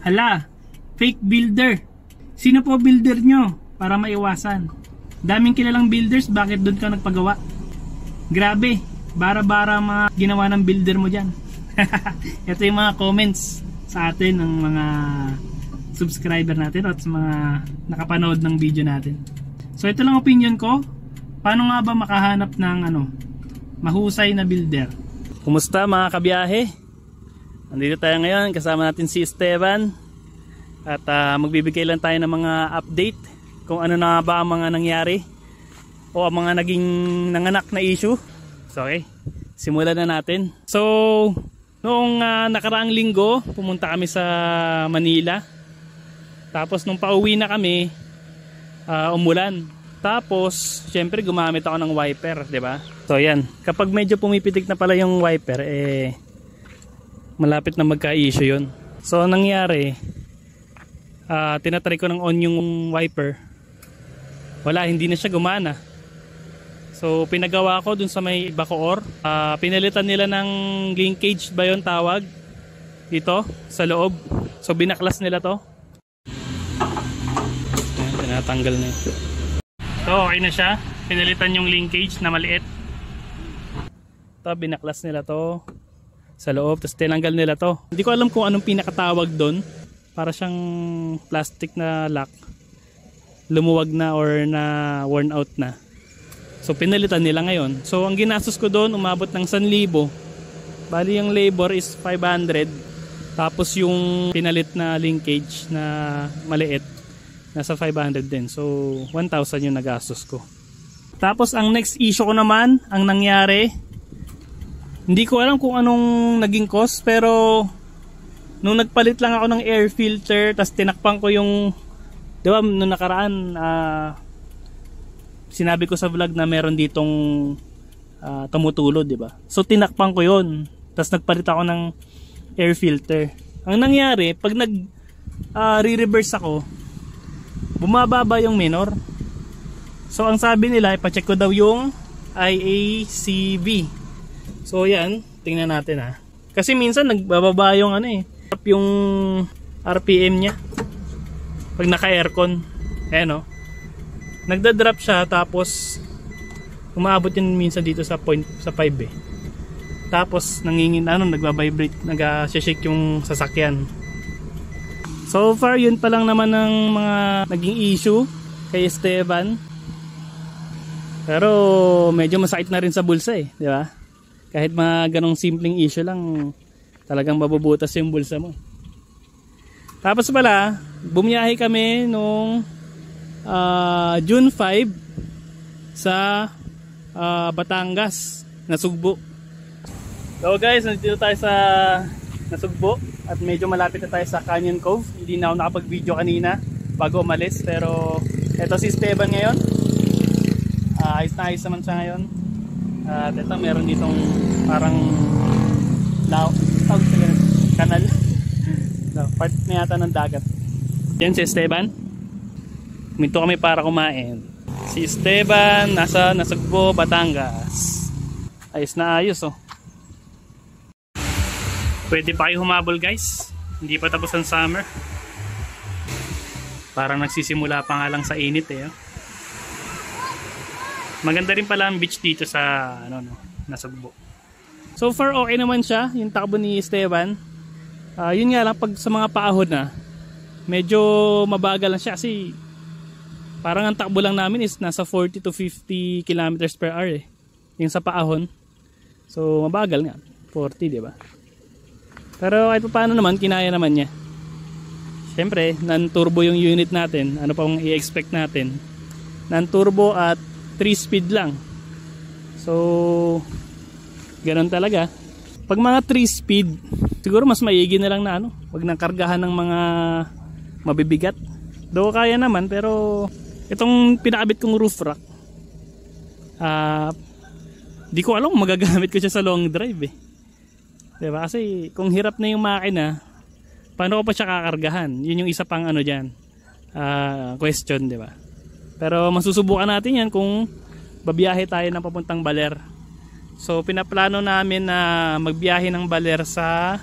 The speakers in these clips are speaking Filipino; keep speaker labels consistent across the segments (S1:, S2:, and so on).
S1: Hala, fake builder. Sino po builder nyo? Para maiwasan. Daming kilalang builders, bakit doon ka nagpagawa? Grabe, bara-bara mga ginawa ng builder mo dyan. Ito yung mga comments sa atin ng mga subscriber natin at sa mga nakapanood ng video natin. So ito lang opinion ko. Paano nga ba makahanap ng mahusay na builder? Kumusta mga kabiyahe? Nandito tayo ngayon, kasama natin si Esteban. At magbibigay lang tayo ng mga update kung ano na ba ang mga nangyari o ang mga naging nanganak na issue. So okay, simulan na natin. So noong nakaraang linggo, pumunta kami sa Manila. Tapos nung pauwi na kami, umulan. Tapos syempre gumamit ako ng wiper, 'di ba? So yan, kapag medyo pumipitik na pala yung wiper, malapit na magka-issue 'yon. So nangyari, tinatry ko ng on yung wiper. Wala, hindi na siya gumana. So pinagawa ko dun sa may Bacoor. Pinalitan nila ng linkage ba yun tawag? Dito sa loob. So binaklas nila to. Ayan, tinatanggal na yun. So okay na siya. Pinalitan yung linkage na maliit. Ito, binaklas nila to sa loob. Tapos tinanggal nila to. Hindi ko alam kung anong pinakatawag doon. Para siyang plastic na lock. Lumuwag na or na worn out na. So pinalitan nila ngayon. So ang ginastos ko doon umabot ng 1,000. Bali yung labor is 500. Tapos yung pinalit na linkage na maliit nasa 500 din. So 1,000 yung nagastos ko. Tapos ang next issue ko naman, ang nangyari, hindi ko alam kung anong naging cause, pero nung nagpalit lang ako ng air filter, tas tinakpan ko yung, di ba nung nakaraan, sinabi ko sa vlog na meron ditong tumutulo, di ba? So tinakpan ko yun, tas nagpalit ako ng air filter. Ang nangyari, pag re-reverse ako, bumababa yung minor. So ang sabi nila, ipacheck ko daw yung IACV. So yan, tingnan natin ha. Kasi minsan nagbababa yung yung RPM nya pag naka-aircon. Ayan o. Nagda-drop siya, tapos umaabot yun minsan dito sa 5 eh. Tapos nagba-vibrate, nag-shake yung sasakyan. So far yun pa lang naman ng mga naging issue kay Esteban. Pero medyo masakit na rin sa bulsa eh, di ba? Kahit mga ganong simpleng issue lang, talagang mabubutas yung bulsa mo. Tapos pala, bumiyahe kami nung June 5 sa Batangas, Nasugbo. So guys, nandito tayo sa Nasugbo at medyo malapit na tayo sa Canyon Cove. Hindi na ako nakapag-video kanina bago umalis, pero eto si Esteban ngayon. Ayos na ayos naman siya ngayon. At ito meron ditong parang kanal. Part na yata ng dagat. Yan si Esteban. Minto kami para kumain. Si Esteban nasa Nasugbo, Batangas. Ayos na ayos oh. Pwede pa kayo humabol guys. Hindi pa tapos ang summer. Parang nagsisimula pa nga lang sa init eh. Oh. Maganda rin pala ang beach dito sa Nasugbo. So far okay naman siya, yung takbo ni Esteban. Yun nga lang, pag sa mga paahon na, medyo mabagal lang siya kasi parang ang takbo lang namin is nasa 40 to 50 kilometers per hour eh. Yung sa paahon. So mabagal nga, 40 diba? Pero kahit paano naman, kinaya naman niya. Siyempre, non-turbo yung unit natin. Ano pang i-expect natin? Non-turbo at 3-speed lang. So ganun talaga. Pag mga 3-speed, siguro mas maigi na lang na wag nang kargahan ng mga mabibigat. Do kaya naman, pero itong pinakabit kong roof rack, di ko alam kung magagamit ko siya sa long drive eh. Diba? Kasi kung hirap na yung makina, paano ko pa siya kakargahan? Yun yung isa pang dyan, question, diba? Pero masusubukan natin yan kung babiyahe tayo ng papuntang Baler. So pinaplano namin na magbiyahe ng Baler sa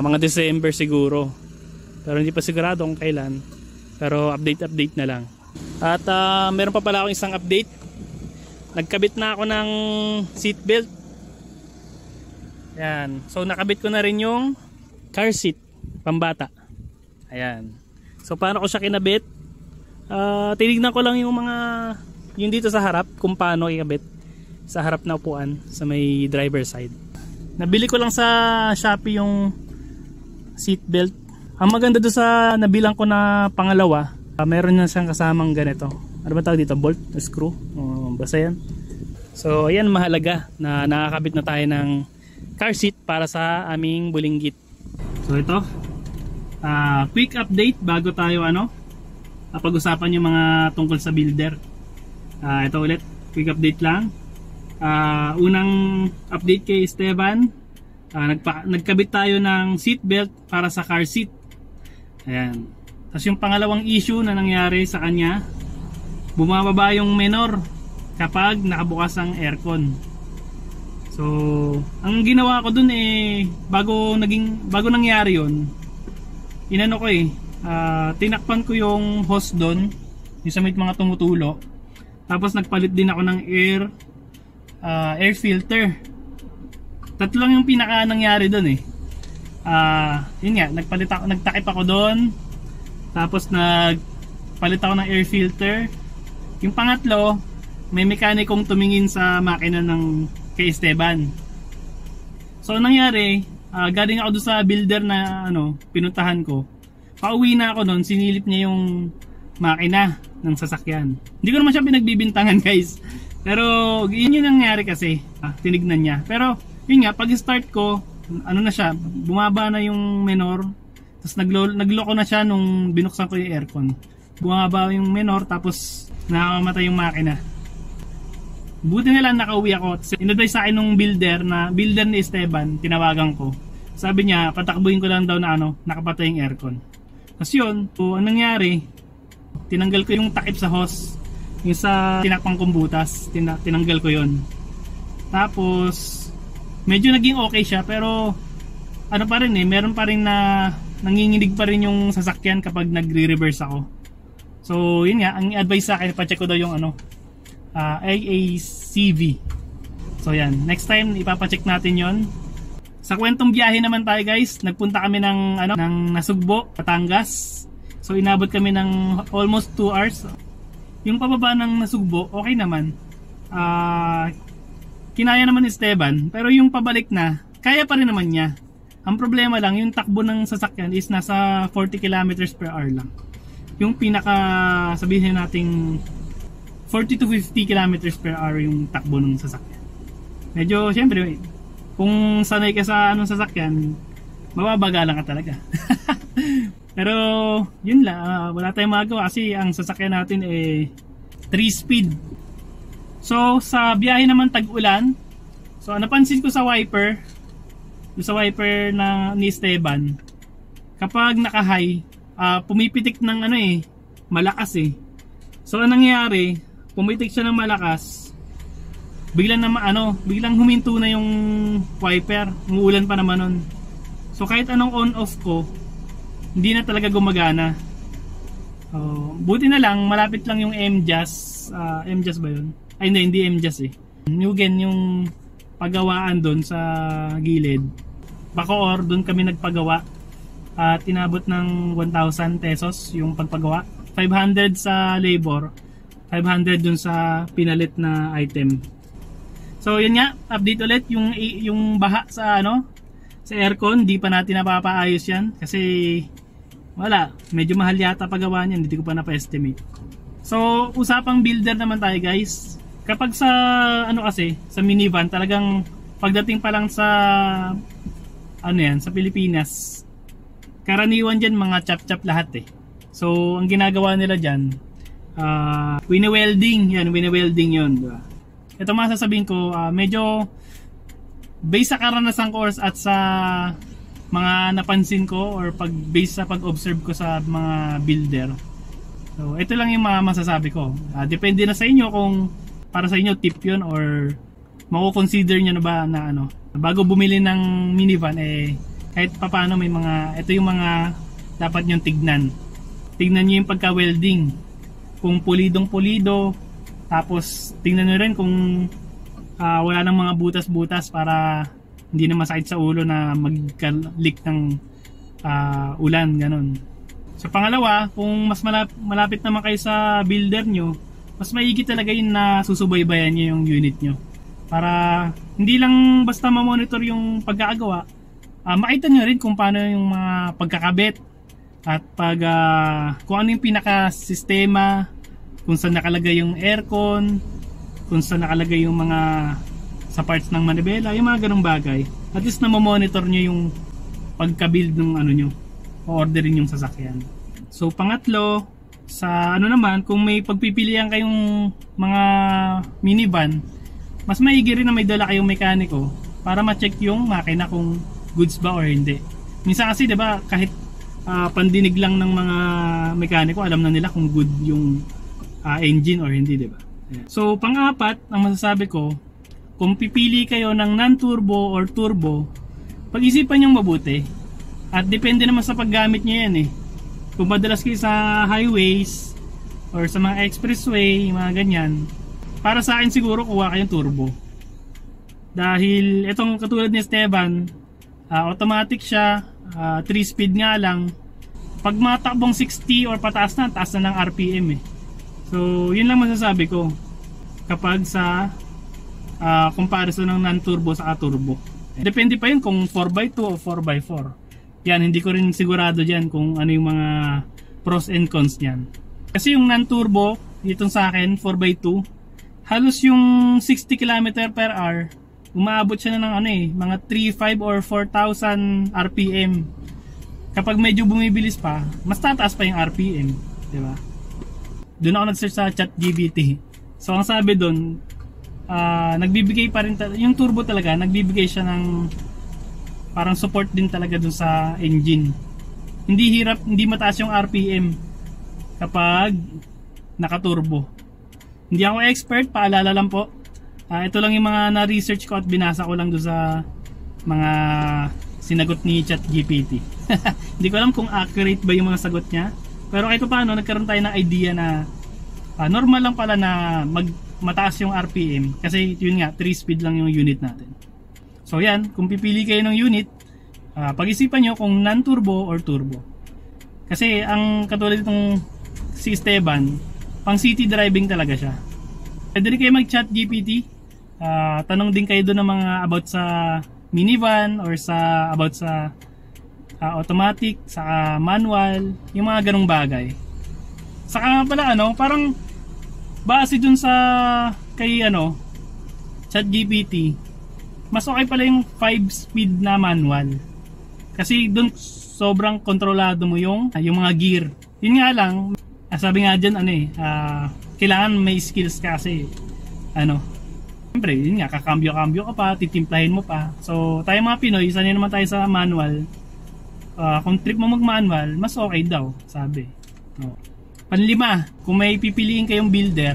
S1: mga December siguro. pero hindi pa sigurado kung kailan. Pero update na lang. At meron pa pala akong isang update. Nagkabit na ako ng seatbelt. Ayan. So nakabit ko na rin yung car seat pambata. Ayan. So paano ko siya kinabit? Tinignan ko lang yung dito sa harap kung paano ikabit sa harap na upuan sa may driver side. Nabili ko lang sa Shopee yung seatbelt. Ang maganda doon sa nabilang ko na pangalawa, meron na siyang kasamang ganito. Ano ba tawag dito? Bolt? Screw? Basta yan. So ayan, mahalaga na nakakabit na tayo ng car seat para sa aming bulinggit. So ito, quick update bago tayo pag-usapan yung mga tungkol sa builder. Ito ulit, quick update lang. Unang update kay Esteban, nagkabit tayo ng seatbelt para sa car seat. Ayan. Tapos yung pangalawang issue na nangyari sa kanya, bumababa yung menor kapag nakabukas ang aircon. So ang ginawa ko dun bago nangyari yun, tinakpan ko yung hose dun, yung sa may mga tumutulo. Tapos nagpalit din ako ng air filter. Tatlo lang yung pinaka nangyari dun yun nga, nagtakip ako doon. Tapos nagpalit ako ng air filter. Yung pangatlo, may mekanikong tumingin sa makina ng kay Esteban. So nangyari, galing ako doon sa builder na pinuntahan ko. Pauwi na ako doon, sinilip niya yung makina ng sasakyan. Hindi ko naman siya pinagbibintangan, guys. Pero yun yung nangyari kasi, tinignan niya. Pero yun nga, pag start ko, na siya, bumaba na yung menor. Tapos nagloko na siya nung binuksan ko yung aircon. Bumaba yung menor, tapos nakamatay yung makina. Buti na lang nakauwi ako. In-advise sa akin nung builder ni Esteban, tinawagan ko. Sabi niya, patakbuhin ko lang daw na nakapatay yung aircon. Kasi yun, anong nangyari, tinanggal ko yung takip sa hose. Yung sa tinakpang kong butas, tinanggal ko yun. Tapos medyo naging okay siya, pero pa rin meron pa rin na nanginginig pa rin yung sasakyan kapag nagre-reverse ako. So yun nga, ang advice sa akin, pa-check ko daw yung AACV. So yan, next time ipapacheck natin yon. Sa kwentong biyahe naman tayo, guys. Nagpunta kami ng Nasugbo, Batangas. So inabot kami ng almost 2 hours. Yung pababa ng Nasugbo, okay naman. Kinaya naman ni Esteban, pero yung pabalik na, kaya pa rin naman niya. Ang problema lang, yung takbo ng sasakyan is nasa 40 km per hour lang. Yung pinaka, sabihin nating 40 to 50 km per hour yung takbo ng sasakyan. Medyo, syempre, kung sanay ka sa sasakyan, mababagalan ka talaga. Pero, yun lang, wala tayong magawa kasi ang sasakyan natin 3 speed. So sa biyahe naman tag-ulan, so napansin ko sa wiper, ni Esteban, kapag naka-high, pumipitik ng malakas So anong nangyari, pumitik siya ng malakas, biglang huminto na yung wiper, umuulan pa naman nun. So kahit anong on-off ko, hindi na talaga gumagana. Buti na lang, malapit lang yung MJAS. MJAS ba yun? Ay hindi MJAS Nugen yung pagawaan doon sa gilid. Bacoor, doon kami nagpagawa. Tinabot ng 1,000 pesos yung pagpagawa. 500 sa labor, 500 dun sa pinalit na item. So yun nga, update ulit yung baha sa sa aircon. Di pa natin napapaayos yan kasi wala, medyo mahal yata pagawa niyan, hindi ko pa napa-estimate. So usapang builder naman tayo, guys. Kapag sa kasi sa minivan, talagang pagdating pa lang sa sa Pilipinas, karaniwan dyan mga chop-chop lahat So ang ginagawa nila dyan, wini-welding yun, diba? Ito masasabihin ko, medyo based sa karanasan ko at sa mga napansin ko or based sa pag-observe ko sa mga builder. So ito lang yung mga masasabi ko. Depende na sa inyo kung para sa inyo tip yun or mako-consider nyo na ba na bago bumili ng minivan kahit papaano may ito yung mga dapat nyong tignan. Tignan nyo yung pagka-welding. Kung pulidong pulido. Tapos tignan nyo rin kung wala nang mga butas-butas para hindi na masakit sa ulo na mag-leak ng ulan, ganun. So pangalawa, kung mas malapit naman kayo sa builder nyo, mas maigi talaga yun na susubaybayan nyo yung unit nyo. Para hindi lang basta ma-monitor yung pagkakagawa, makita nyo rin kung paano yung mga pagkakabit at kung ano yung pinaka-sistema, kung saan nakalagay yung aircon, kung saan nakalagay yung mga sa parts ng manibela, yung mga ganong bagay. At least na ma-monitor nyo yung pagka-build ng ano nyo, o-orderin yung sasakyan. So pangatlo, sa ano naman, kung may pagpipilian kayong mga minivan, mas maigi rin na may dala kayong mekaniko para ma-check yung makina kung goods ba or hindi. Minsan kasi 'di ba, kahit pandinig lang ng mga mekaniko, alam na nila kung good yung engine or hindi, 'di ba? So pang-apat, ang masasabi ko, kung pipili kayo ng non-turbo or turbo, pag-isipan niyo mabuti. At depende naman sa paggamit niyo 'yan eh. Kung madalas kayo sa highways or sa mga expressway, mga ganyan, para sa akin siguro kuha kayong turbo. Dahil itong katulad ni Esteban, automatic siya, 3-speed nga lang. Pag matakbong 60 or pataas na, taas na ng RPM eh. So yun lang masasabi ko kapag sa comparison ng non-turbo sa turbo. Depende pa yun kung 4x2 o 4x4. Yan, hindi ko rin sigurado dyan kung ano yung mga pros and cons nyan. Kasi yung non-turbo, itong sa akin 4x2, halos yung 60 km per hour, umaabot siya na ng ano eh, mga 3,500 or 4,000 RPM. Kapag medyo bumibilis pa, mas tataas pa yung RPM, di ba? Doon ako nag-search sa ChatGPT. So ang sabi doon, nagbibigay pa rin yung turbo talaga, nagbibigay siya ng parang support din talaga doon sa engine. Hindi mataas yung RPM kapag naka-turbo. Hindi ako expert, paalala lang po. Ito lang yung mga na-research ko at binasa ko lang doon sa mga sinagot ni ChatGPT. Hindi ko alam kung accurate ba yung mga sagot niya. Pero kahit paano, nagkaroon tayo ng idea na normal lang pala na mataas yung RPM. Kasi yun nga, 3-speed lang yung unit natin. So yan, kung pipili kayo ng unit, pag-isipan nyo kung non-turbo or turbo. Kasi ang katulad itong si Esteban, pang city driving talaga siya. Pwede rin kayo mag-chat GPT. Tanong din kayo doon ng mga about sa minivan or about sa automatic, sa manual, yung mga ganong bagay. Saka nga pala parang base dun sa kay chat GPT, mas okay pala yung 5-speed na manual. Kasi doon sobrang kontrolado mo yung mga gear. Yun nga lang, sabi nga dyan kailangan may skills kasi siyempre yun nga, kakambyo-kambyo ka pa, titimplahin mo pa. So tayo mga Pinoy, sanay naman tayo sa manual. Kung trip mo mag-manual, mas okay daw, sabi. Panlima, kung may pipiliin kayong builder,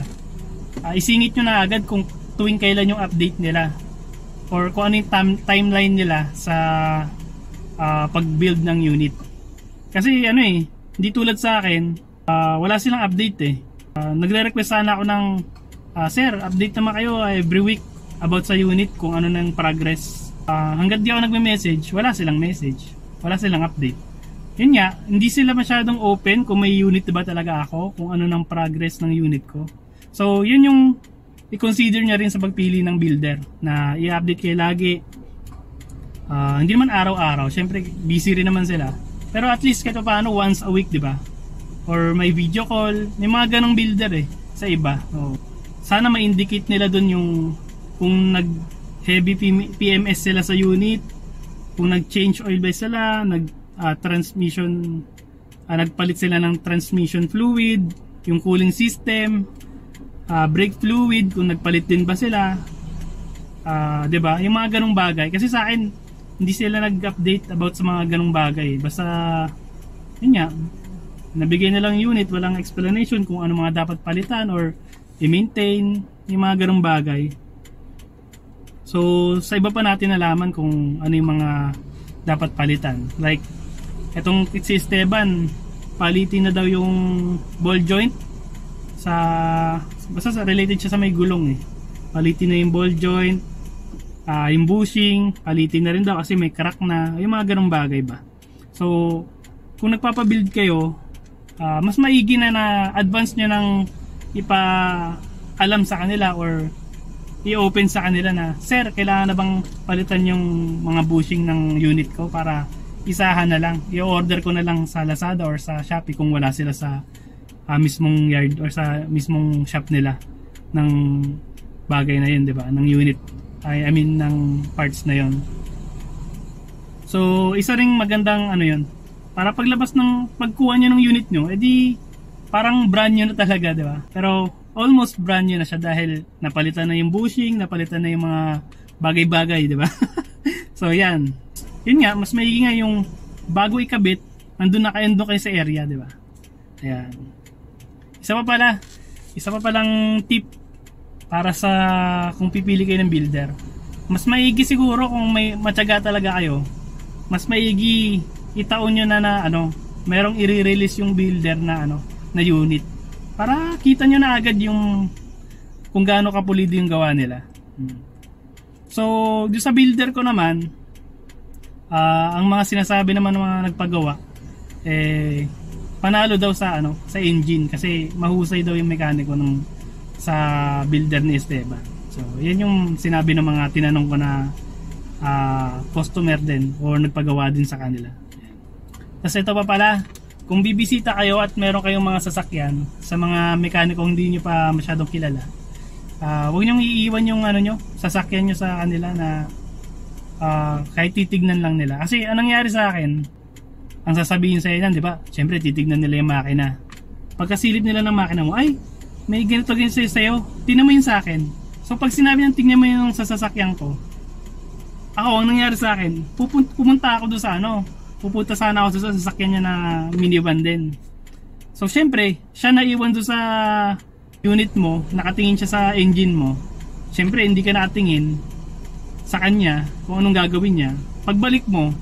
S1: isingit nyo na agad kung tuwing kailan yung update nila or kung ano yung timeline nila sa pag-build ng unit. Kasi hindi tulad sa akin, wala silang update eh. Nagre-request sana ako ng sir, update naman kayo every week about sa unit kung ano nang progress. Hanggang di ako nagme-message, wala silang message, wala silang update. Yun nga, hindi sila masyadong open kung may unit ba talaga ako, kung ano nang progress ng unit ko. So yun yung i-consider nyo rin sa pagpili ng builder, na i-update kayo lagi. Hindi naman araw-araw, syempre busy rin naman sila, pero at least kahit paano once a week, di ba? Or may video call, may mga ganong builder sa iba. Sana ma-indicate nila dun yung kung nag heavy PMS sila sa unit, kung nag-change oil ba sila, transmission, nagpalit sila ng transmission fluid, yung cooling system, brake fluid, kung nagpalit din ba sila, 'di ba? Yung mga ganong bagay. Kasi sa akin, hindi sila nag-update about sa mga ganong bagay. Basta yun nga, nabigay na lang unit, walang explanation kung ano mga dapat palitan or i-maintain, yung mga ganong bagay. So sa iba pa natin nalaman kung ano yung mga dapat palitan. Like Etong si Esteban, palitin na daw yung ball joint sa, basta related siya sa may gulong eh. Palitin na yung ball joint, yung bushing, palitin na rin daw kasi may crack na, yung mga ganong bagay ba. So, kung nagpapabuild kayo, mas maigi na advance nyo ng ipa-alam sa kanila or i-open sa kanila na, sir, kailangan na bang palitan yung mga bushing ng unit ko para isahan na lang. I-order ko na lang sa Lazada or sa Shopee kung wala sila sa mismong yard or sa mismong shop nila ng bagay na yun, di ba? Ng unit. I mean, ng parts na yun. So, isa ring magandang ano yun. Para paglabas ng pagkuha nyo ng unit nyo, edi parang brand new na talaga, di ba? Pero almost brand new na siya dahil napalitan na yung bushing, napalitan na yung mga bagay-bagay, di ba? So, yan. Yun nga, mas maigi nga yung bago ikabit, nandun na kayo sa area, di ba? Ayan. Isa pa palang tip para sa kung pipili kayo ng builder. Mas maigi siguro kung may matyaga talaga kayo. Mas maigi itaon nyo na ano, merong i-release yung builder na ano, na unit. Para kita nyo na agad yung kung gaano kapulido yung gawa nila. So, doon sa builder ko naman, ang mga sinasabi naman ng mga nagpagawa panalo daw sa ano, sa engine kasi mahusay daw yung mekaniko ng sa builder ni Esteban. So, yan yung sinabi ng mga tinanong ko na customer din or nagpagawa din sa kanila. Kasi ito pa pala, kung bibisita kayo at meron kayong mga sasakyan sa mga mekaniko hindi nyo pa masyadong kilala, huwag nyo iiwan yung ano nyo, sasakyan nyo sa kanila na kahit titignan lang nila. Kasi anong nangyari sa akin, ang sasabihin sa inyo, di ba? Siyempre titignan nila yung makina. Pagkasilip nila ng makina mo, ay may ganito sa'yo, tingnan mo yun sa akin. So pag sinabi ng tingnan mo yung sa sasakyan ko, ako ang nangyari sa akin, pupunta ako doon sa ano, pupunta sana ako sa sasakyan niya na minivan din. So syempre, siya naiwan doon sa unit mo, nakatingin siya sa engine mo. Syempre hindi ka nakatingin sa kanya kung anong gagawin niya. Pagbalik mo,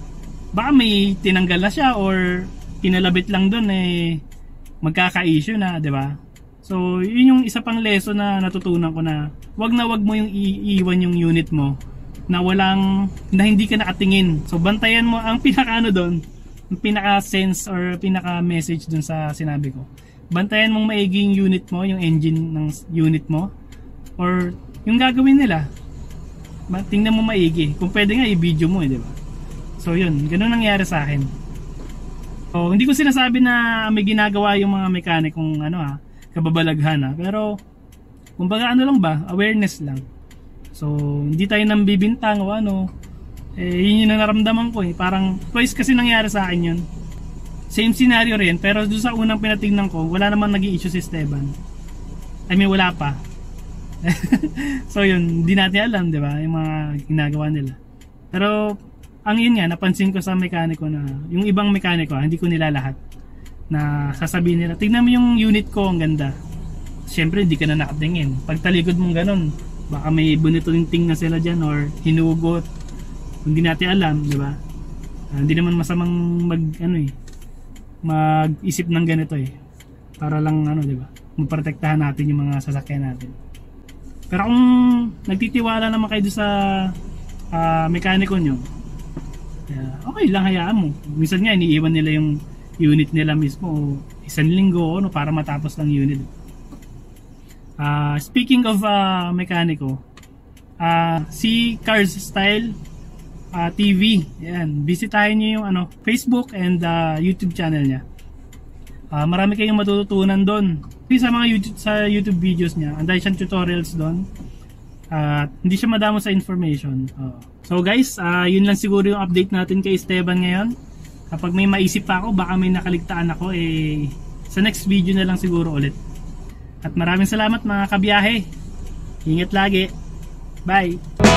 S1: baka may tinanggal na siya or pinalabit lang doon magkaka-issue na, di ba? So, yun yung isa pang lesson na natutunan ko na wag mo yung iiwan yung unit mo na hindi ka nakatingin. So, bantayan mo ang pinaka-ano doon, ang pinaka-sense or pinaka-message doon sa sinabi ko. Bantayan mong maigi yung unit mo, yung engine ng unit mo or yung gagawin nila. Tingnan mo maigi. Kung pwede nga i-video mo di ba? So yun, ganun nangyari sa akin. So, hindi ko sinasabi na may ginagawa yung mga mekanikong kababalaghan pero kumbaga ano lang ba, awareness lang. So hindi tayo nang bibintang o yun yung naramdaman ko parang twice kasi nangyari sa akin yun. Same scenario rin pero doon sa unang pinatingnan ko, wala namang nag-i-issue si Esteban. I mean wala pa. So yun, hindi natin alam, di ba, yung mga ginagawa nila. Pero ang yun nga, napansin ko sa mekaniko na yung ibang mekaniko, hindi ko nila lahat na sasabihin nila, tignan mo yung unit ko, ang ganda. Siyempre hindi ka na nakatingin. Pag talikod mong ganun, baka may bunitunting na sila dyan or hinugot, hindi natin alam, di ba? Hindi naman masamang mag-isip ng ganito para lang di ba, magprotektahan natin yung mga sasakyan natin. Pero kung nagtitiwala naman kayo sa mekaniko nyo, okay lang, hayaan mo. Minsan nga iniiwan nila yung unit nila mismo isang linggo para matapos lang unit. Speaking of mekaniko, si Cars Style TV, yan, bisitahin nyo yung Facebook and YouTube channel niya. Marami kayong matututunan doon. Sa mga YouTube videos niya, anday siyang tutorials doon. Hindi siya madamo sa information. So guys, yun lang siguro yung update natin kay Esteban ngayon. Kapag may maisip pa ako, baka may nakaligtaan ako, sa next video na lang siguro ulit. At maraming salamat mga kabiyahe. Ingat lagi. Bye!